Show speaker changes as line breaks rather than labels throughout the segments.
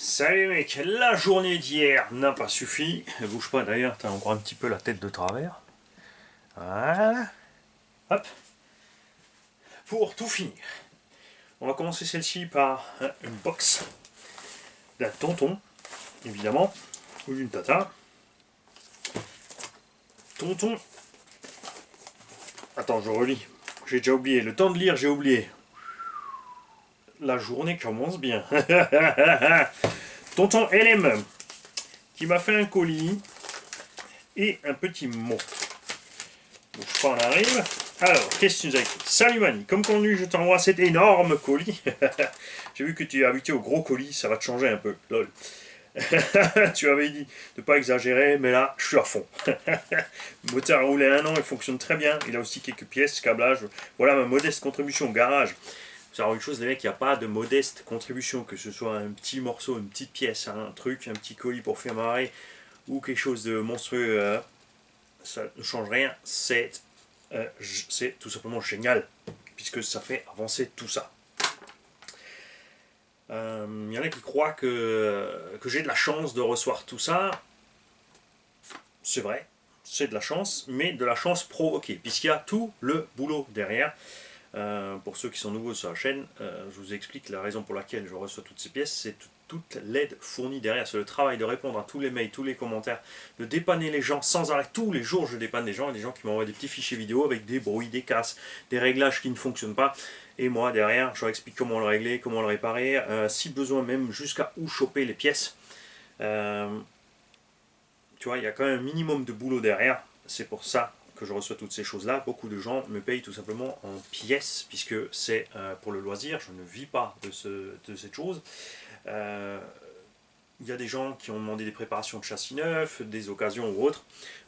Salut mec, la journée d'hier n'a pas suffi. Bouge pas d'ailleurs, t'as encore un petit peu la tête de travers. Voilà. Hop. Pour tout finir, on va commencer celle-ci par une box d'un tonton, évidemment, ou d'une tata. Tonton. Attends, je relis. J'ai déjà oublié. Le temps de lire, j'ai oublié. La journée commence bien. Tonton LM, qui m'a fait un colis et un petit mot. Bouge pas, on arrive. Alors, qu'est-ce que tu nous as écrit? Salut Mani, comme convenu, je t'envoie cet énorme colis. J'ai vu que tu es habitué au gros colis, ça va te changer un peu. Lol. Tu avais dit de ne pas exagérer, mais là, je suis à fond. Le moteur a roulé 1 an, il fonctionne très bien. Il a aussi quelques pièces, câblage. Voilà ma modeste contribution au garage. Faut savoir une chose, les mecs, il n'y a pas de modeste contribution, que ce soit un petit morceau, une petite pièce, un truc, un petit colis pour faire marrer, ou quelque chose de monstrueux. Ça ne change rien, c'est tout simplement génial, puisque ça fait avancer tout ça. Il y en a qui croient que j'ai de la chance de recevoir tout ça. C'est vrai, c'est de la chance, mais de la chance provoquée, puisqu'il y a tout le boulot derrière. Pour ceux qui sont nouveaux sur la chaîne, je vous explique la raison pour laquelle je reçois toutes ces pièces. C'est toute l'aide fournie derrière. C'est le travail de répondre à tous les mails, tous les commentaires, de dépanner les gens sans arrêt. Tous les jours, je dépanne des gens, et des gens qui m'envoient des petits fichiers vidéo avec des bruits, des casses, des réglages qui ne fonctionnent pas. Et moi, derrière, je leur explique comment le régler, comment le réparer, si besoin même jusqu'à où choper les pièces. Tu vois, il y a quand même un minimum de boulot derrière. C'est pour ça que je reçois toutes ces choses-là. Beaucoup de gens me payent tout simplement en pièces, puisque c'est pour le loisir. Je ne vis pas de cette chose. Il y a des gens qui ont demandé des préparations de châssis neufs, des occasions ou autres,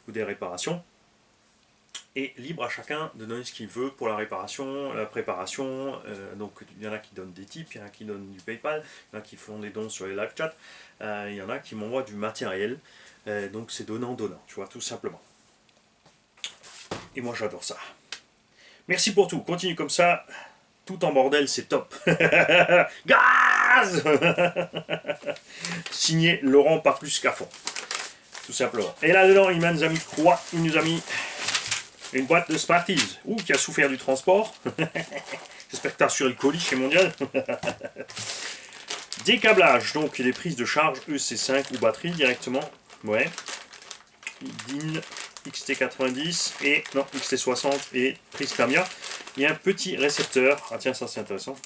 ou des réparations. Et libre à chacun de donner ce qu'il veut pour la réparation, la préparation. Donc il y en a qui donnent des tips, il y en a qui donnent du PayPal, il y en a qui font des dons sur les live chats, il y en a qui m'envoient du matériel. Donc c'est donnant-donnant, tu vois, tout simplement. Et moi j'adore ça. Merci pour tout, continue comme ça. Tout en bordel, c'est top. Gaz. Signé Laurent pas plus qu'à fond. Tout simplement. Et là-dedans, il nous a mis quoi? Il nous a mis une boîte de Smarties. Ouh, qui a souffert du transport. J'espère que tu as assuré le colis chez Mondial. Décablage, donc les prises de charge EC5 ou batterie directement. Ouais. DIN XT90 et non XT60 et prise Tamiya. Il y a un petit récepteur. Ah tiens, ça c'est intéressant.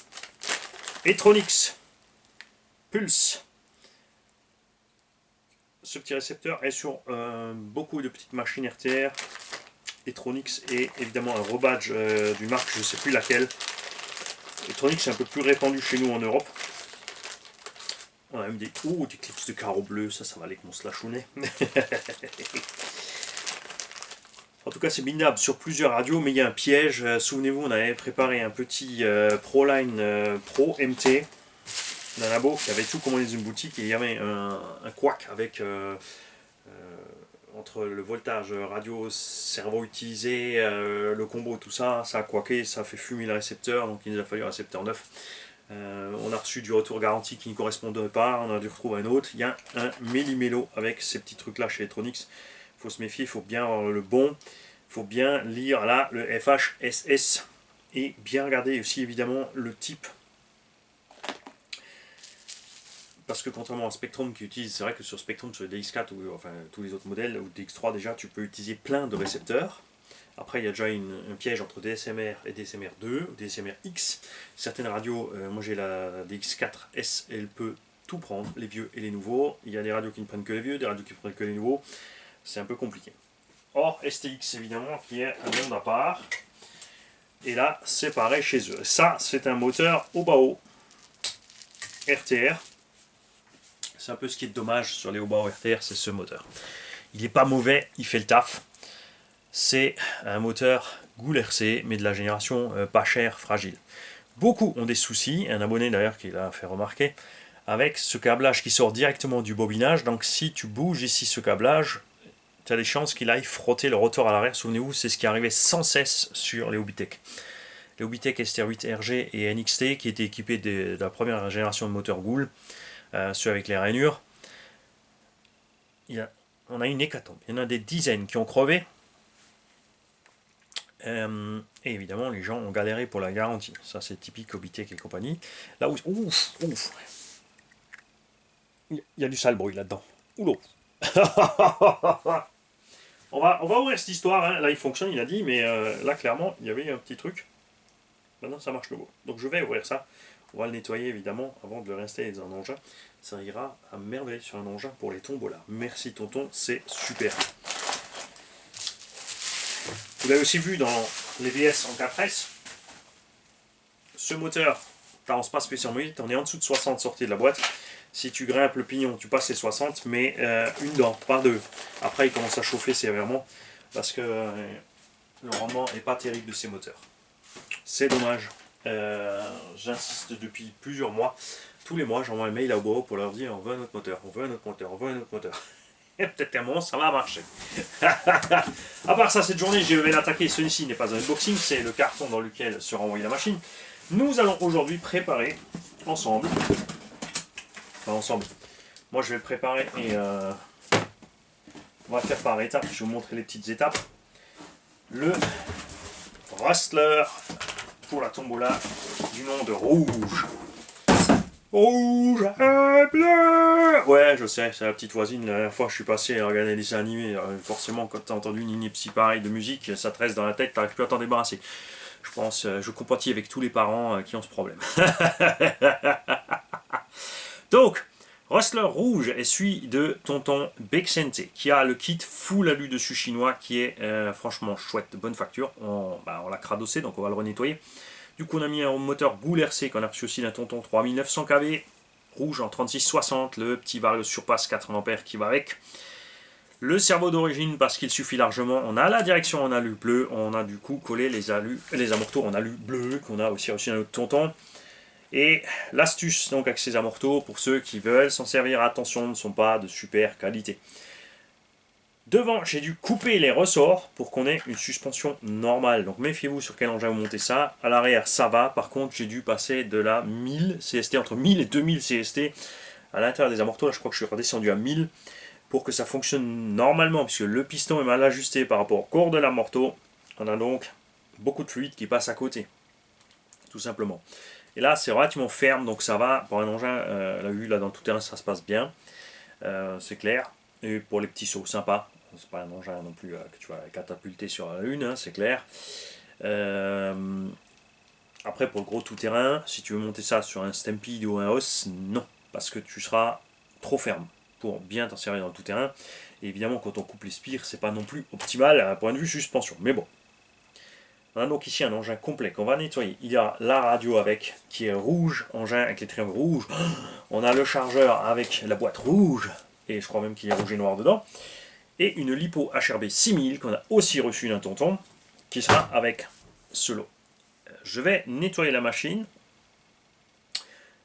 Etronix Pulse. Ce petit récepteur est sur beaucoup de petites machines RTR. Etronix et évidemment un rebadge d'une marque, je ne sais plus laquelle. Etronix est un peu plus répandu chez nous en Europe. On a même des clips de carreaux bleus, ça va aller avec mon slashounet. En tout cas, c'est minable sur plusieurs radios, mais il y a un piège. Souvenez-vous, on avait préparé un petit ProLine Pro MT d'un labo qui avait tout commandé dans une boutique et il y avait un couac avec entre le voltage radio cerveau utilisé, le combo, tout ça, ça a couaqué, ça a fait fumer le récepteur, donc il nous a fallu un récepteur neuf. On a reçu du retour garanti qui ne correspondait pas, on a dû retrouver un autre. Il y a un méli-mélo avec ces petits trucs là chez Etronix. Il faut se méfier, il faut bien avoir le bon, il faut bien lire là le FHSS et bien regarder aussi évidemment le type. Parce que contrairement à Spectrum qui utilise, c'est vrai que sur Spectrum, sur le DX4 ou enfin tous les autres modèles, ou DX3 déjà, tu peux utiliser plein de récepteurs. Après, il y a déjà un piège entre DSMR et DSMR2, ou DSMR-X. Certaines radios, moi j'ai la DX4S, elle peut tout prendre, les vieux et les nouveaux. Il y a des radios qui ne prennent que les vieux, des radios qui ne prennent que les nouveaux. C'est un peu compliqué. Or, STX évidemment, qui est un monde à part. Et là, c'est pareil chez eux. Ça, c'est un moteur Obao RTR. C'est un peu ce qui est dommage sur les Obao RTR, c'est ce moteur. Il n'est pas mauvais, il fait le taf. C'est un moteur Goul RC, mais de la génération pas chère, fragile. Beaucoup ont des soucis, un abonné d'ailleurs qui l'a fait remarquer, avec ce câblage qui sort directement du bobinage. Donc si tu bouges ici ce câblage, tu as des chances qu'il aille frotter le rotor à l'arrière. Souvenez-vous, c'est ce qui arrivait sans cesse sur les Hobbytech. Les Hobbytech STR8 RG et NXT qui étaient équipés de la première génération de moteur Goul. ceux avec les rainures. On a une hécatombe. Il y en a des dizaines qui ont crevé. Et évidemment, les gens ont galéré pour la garantie. Ça, c'est typique Obitech et compagnie. Là où... Ouf, ouf. Il y a du sale bruit là-dedans. Oulou. on va ouvrir cette histoire. Hein. Là, il fonctionne, il a dit, mais là, clairement, il y avait un petit truc. Maintenant, ça marche le beau. Donc, je vais ouvrir ça. On va le nettoyer, évidemment, avant de le réinstaller dans un engin. Ça ira à merveille sur un engin pour les tombolas. Merci, tonton, c'est super. Vous l'avez aussi vu dans les VS en 4S. Ce moteur t'avance pas spécialement vite. On est en dessous de 60 sorties de la boîte. Si tu grimpes le pignon, tu passes les 60, mais une dent, pas deux. Après, il commence à chauffer sévèrement parce que le rendement n'est pas terrible de ces moteurs. C'est dommage. J'insiste depuis plusieurs mois. Tous les mois, j'envoie un mail à Obo pour leur dire on veut un autre moteur, on veut un autre moteur, on veut un autre moteur. Et peut-être qu'à un moment, ça va marcher. À part ça, cette journée, je vais l'attaquer. Celui-ci n'est pas un unboxing, c'est le carton dans lequel sera envoyée la machine. Nous allons aujourd'hui préparer ensemble. Enfin, ensemble. Moi, je vais le préparer et on va faire par étapes. Je vais vous montrer les petites étapes. Le Rustler pour la tombola du nom de Rouge. Rouge et bleu. Ouais, je sais, c'est la petite voisine. La dernière fois, je suis passé à regarder des dessins animés. Forcément, quand tu as entendu une ineptie pareille de musique, ça te reste dans la tête, tu n'arrives plus à t'en débarrasser. Je pense, je compatis avec tous les parents qui ont ce problème. Donc, Rustler Rouge est celui de tonton Bexente, qui a le kit full alu dessus chinois, qui est franchement chouette, de bonne facture. On l'a cradossé, donc on va le renettoyer. Du coup, on a mis un moteur Goul RC qu'on a reçu aussi d'un tonton 3900 kV, rouge en 3660, le petit Vario Surpass 80 A qui va avec. Le cerveau d'origine, parce qu'il suffit largement, on a la direction en alu bleu, on a du coup collé les amortos en alu bleu, qu'on a aussi reçu d'un autre tonton. Et l'astuce donc avec ces amortos, pour ceux qui veulent s'en servir, attention, ne sont pas de super qualité. Devant, j'ai dû couper les ressorts pour qu'on ait une suspension normale. Donc méfiez-vous sur quel engin vous montez ça. À l'arrière, ça va. Par contre, j'ai dû passer de la 1000 CST, entre 1000 et 2000 CST. À l'intérieur des amortos, là, je crois que je suis redescendu à 1000 pour que ça fonctionne normalement, puisque le piston est mal ajusté par rapport au corps de l'amorto. On a donc beaucoup de fluide qui passe à côté, tout simplement. Et là, c'est relativement ferme, donc ça va. Pour un engin, la vue là dans tout terrain, ça se passe bien. C'est clair. Et pour les petits sauts, sympa. C'est pas un engin non plus que tu vas catapulter sur la lune, hein, c'est clair. Après, pour le gros tout-terrain, si tu veux monter ça sur un Stampede ou un Os, non, parce que tu seras trop ferme pour bien t'en servir dans le tout-terrain. Et évidemment, quand on coupe les spires, c'est pas non plus optimal à un point de vue suspension. Mais bon. On a donc ici un engin complet qu'on va nettoyer. Il y a la radio avec, qui est rouge, engin avec les triangles rouges. On a le chargeur avec la boîte rouge, et je crois même qu'il y a rouge et noir dedans. Et une lipo HRB 6000 qu'on a aussi reçu d'un tonton, qui sera avec ce lot. Je vais nettoyer la machine.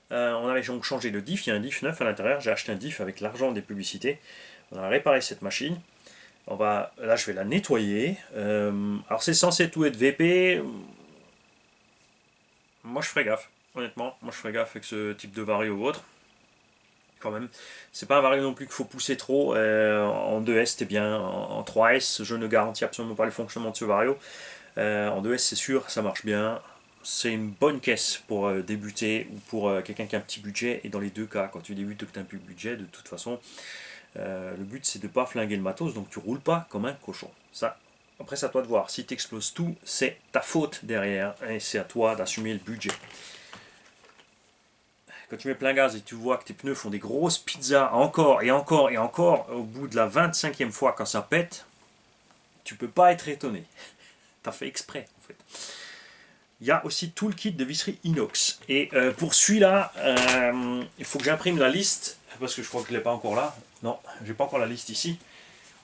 On avait donc changé de diff, il y a un diff neuf à l'intérieur. J'ai acheté un diff avec l'argent des publicités. On a réparé cette machine. Là, je vais la nettoyer. Alors, c'est censé tout être VP. Moi, je ferai gaffe. Honnêtement, moi, je ferai gaffe avec ce type de vario ou autre. Quand même. C'est pas un vario non plus qu'il faut pousser trop. En 2S, c'était bien. En 3S, je ne garantis absolument pas le fonctionnement de ce vario. En 2S, c'est sûr, ça marche bien. C'est une bonne caisse pour débuter ou pour quelqu'un qui a un petit budget. Et dans les deux cas, quand tu débutes et que tu as un petit budget, de toute façon, le but c'est de ne pas flinguer le matos, donc tu roules pas comme un cochon. Ça, après c'est à toi de voir. Si tu exploses tout, c'est ta faute derrière et c'est à toi d'assumer le budget. Quand tu mets plein gaz et tu vois que tes pneus font des grosses pizzas encore et encore et encore, au bout de la 25e fois quand ça pète, tu peux pas être étonné. Tu as fait exprès en fait. Il y a aussi tout le kit de visserie inox. Et pour celui-là, il faut que j'imprime la liste, parce que je crois que je ne l'ai pas encore là. Non, j'ai pas encore la liste ici.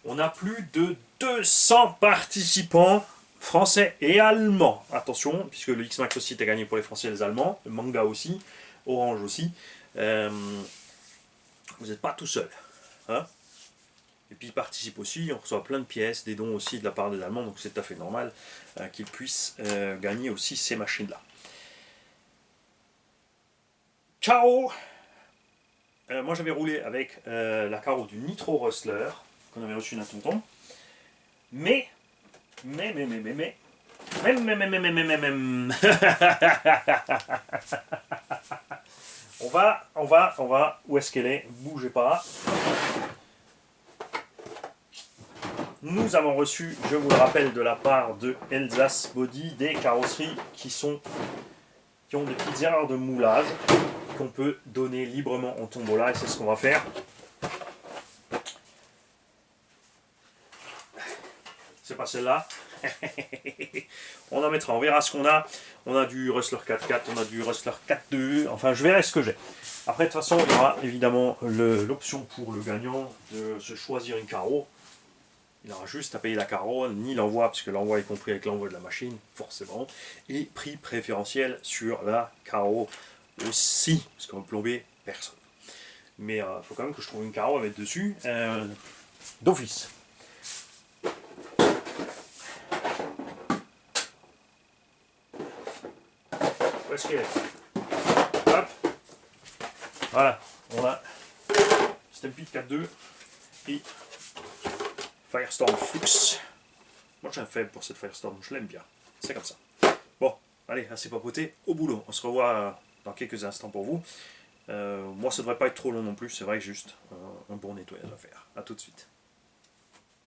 On a plus de 200 participants français et allemands. Attention, puisque le X-Max aussi est gagné pour les Français et les Allemands. Le manga aussi. Orange aussi. Vous n'êtes pas tout seul. Hein, et puis ils participent aussi, on reçoit plein de pièces, des dons aussi de la part des Allemands, donc c'est tout à fait normal qu'ils puissent gagner aussi ces machines-là. Ciao! moi j'avais roulé avec la carreau du Nitro Rustler qu'on avait reçu d'un tonton. Mais, mais, mais, mais, mais, mais, même, même, même, même, même, même, même. on va, où est-ce qu'elle est? Bougez pas. Nous avons reçu, je vous le rappelle, de la part de Elsace Body, des carrosseries qui ont des petites erreurs de moulage qu'on peut donner librement en tombola, et c'est ce qu'on va faire. C'est pas celle-là. On en mettra, on verra ce qu'on a. On a du Rustler 4.4, on a du Rustler 4.2, enfin je verrai ce que j'ai. Après de toute façon il y aura évidemment l'option pour le gagnant de se choisir une carreau. Il aura juste à payer la carreau, ni l'envoi, puisque l'envoi est compris avec l'envoi de la machine, forcément. Et prix préférentiel sur la carreau aussi, parce qu'on va plomber personne. Mais il faut quand même que je trouve une carreau à mettre dessus, d'office. Où est-ce qu'elle est? Hop. Voilà, on a Stampede 4.2 et Firestorm Flux. Moi j'ai un faible pour cette Firestorm, je l'aime bien. C'est comme ça. Bon, allez, assez papoté, au boulot. On se revoit dans quelques instants pour vous. Moi ça devrait pas être trop long non plus, c'est vrai que juste un bon nettoyage à faire. A tout de suite.